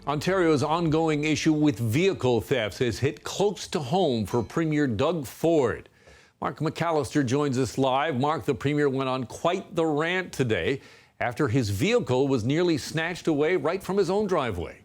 Ontario's ongoing issue with vehicle thefts has hit close to home for Premier Doug Ford. Mark McAllister joins us live. Mark, the Premier went on quite the rant today after his vehicle was nearly snatched away right from his own driveway.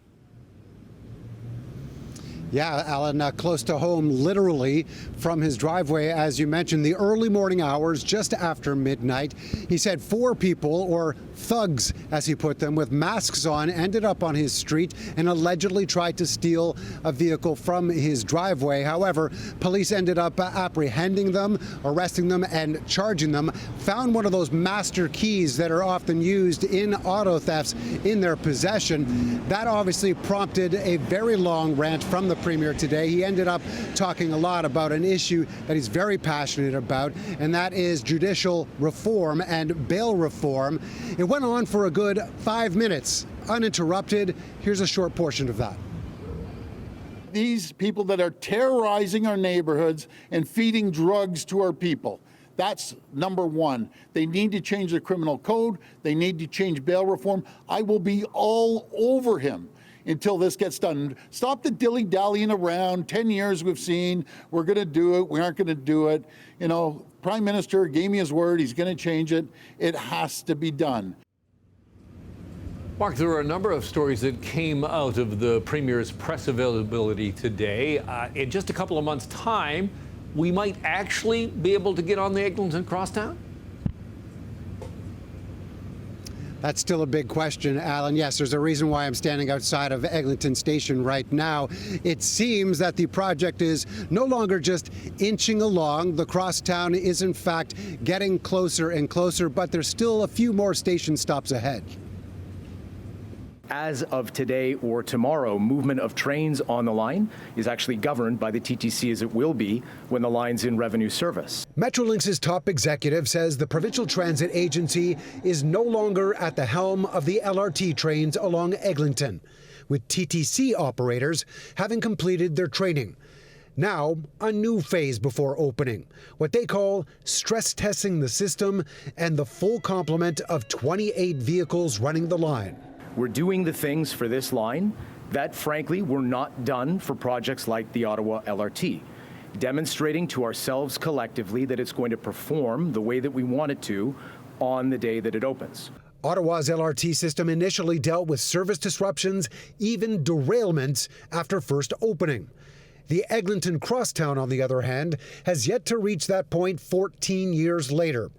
Yeah, Alan, close to home, literally from his driveway, as you mentioned, the early morning hours, just after midnight. He said 4 people, or thugs, as he put them, with masks on, ended up on his street and allegedly tried to steal a vehicle from his driveway. However, police ended up apprehending them, arresting them, and charging them. Found one of those master keys that are often used in auto thefts in their possession. That obviously prompted a very long rant from the Premier today. He ended up talking a lot about an issue that he's very passionate about, and that is judicial reform and bail reform. It went on for a good 5 minutes, uninterrupted. Here's a short portion of that. These people that are terrorizing our neighborhoods and feeding drugs to our people. That's number one. They need to change the criminal code. They need to change bail reform. I will be all over him until this gets done. Stop the dilly-dallying around. 10 years we've seen, we're going to do it, we aren't going to do it. You know, Prime Minister gave me his word, he's going to change it. It has to be done. Mark, there are a number of stories that came out of the Premier's press availability today. In just a couple of months' time, we might actually be able to get on the Eglinton Crosstown? That's still a big question, Alan. Yes, there's a reason why I'm standing outside of Eglinton Station right now. It seems that the project is no longer just inching along. The crosstown is, in fact, getting closer and closer, but there's still a few more station stops ahead. As of today or tomorrow, movement of trains on the line is actually governed by the TTC, as it will be when the line's in revenue service. Metrolinx's top executive says the provincial transit agency is no longer at the helm of the LRT trains along Eglinton, with TTC operators having completed their training. Now, a new phase before opening, what they call stress testing the system and the full complement of 28 vehicles running the line. We're doing the things for this line that, frankly, were not done for projects like the Ottawa LRT, demonstrating to ourselves collectively that it's going to perform the way that we want it to on the day that it opens. Ottawa's LRT system initially dealt with service disruptions, even derailments after first opening. The Eglinton Crosstown, on the other hand, has yet to reach that point 14 years later.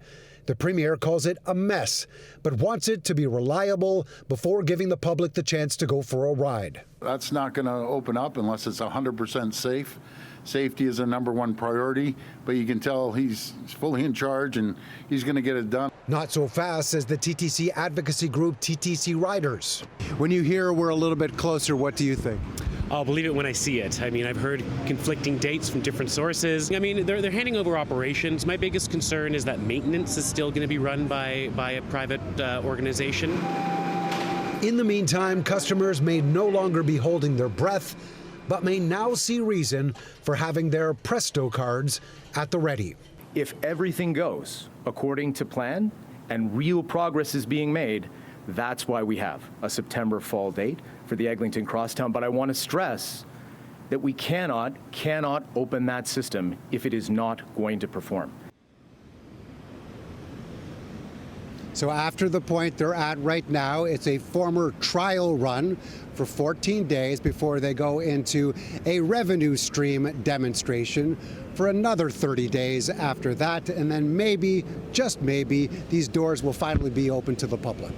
The Premier calls it a mess, but wants it to be reliable before giving the public the chance to go for a ride. That's not going to open up unless it's 100% safe. Safety is a number one priority, but you can tell he's fully in charge and he's going to get it done. Not so fast, says the TTC advocacy group TTC Riders. When you hear we're a little bit closer, what do you think? I'll believe it when I see it. I mean, I've heard conflicting dates from different sources. I mean, they're handing over operations. My biggest concern is that maintenance is still going to be run by a private organization. In the meantime, customers may no longer be holding their breath, but may now see reason for having their Presto cards at the ready. If everything goes according to plan and real progress is being made, that's why we have a September fall date for the Eglinton Crosstown. But I want to stress that we cannot open that system if it is not going to perform. So after the point they're at right now, it's a former trial run for 14 days before they go into a revenue stream demonstration for another 30 days after that. And then maybe, just maybe, these doors will finally be open to the public.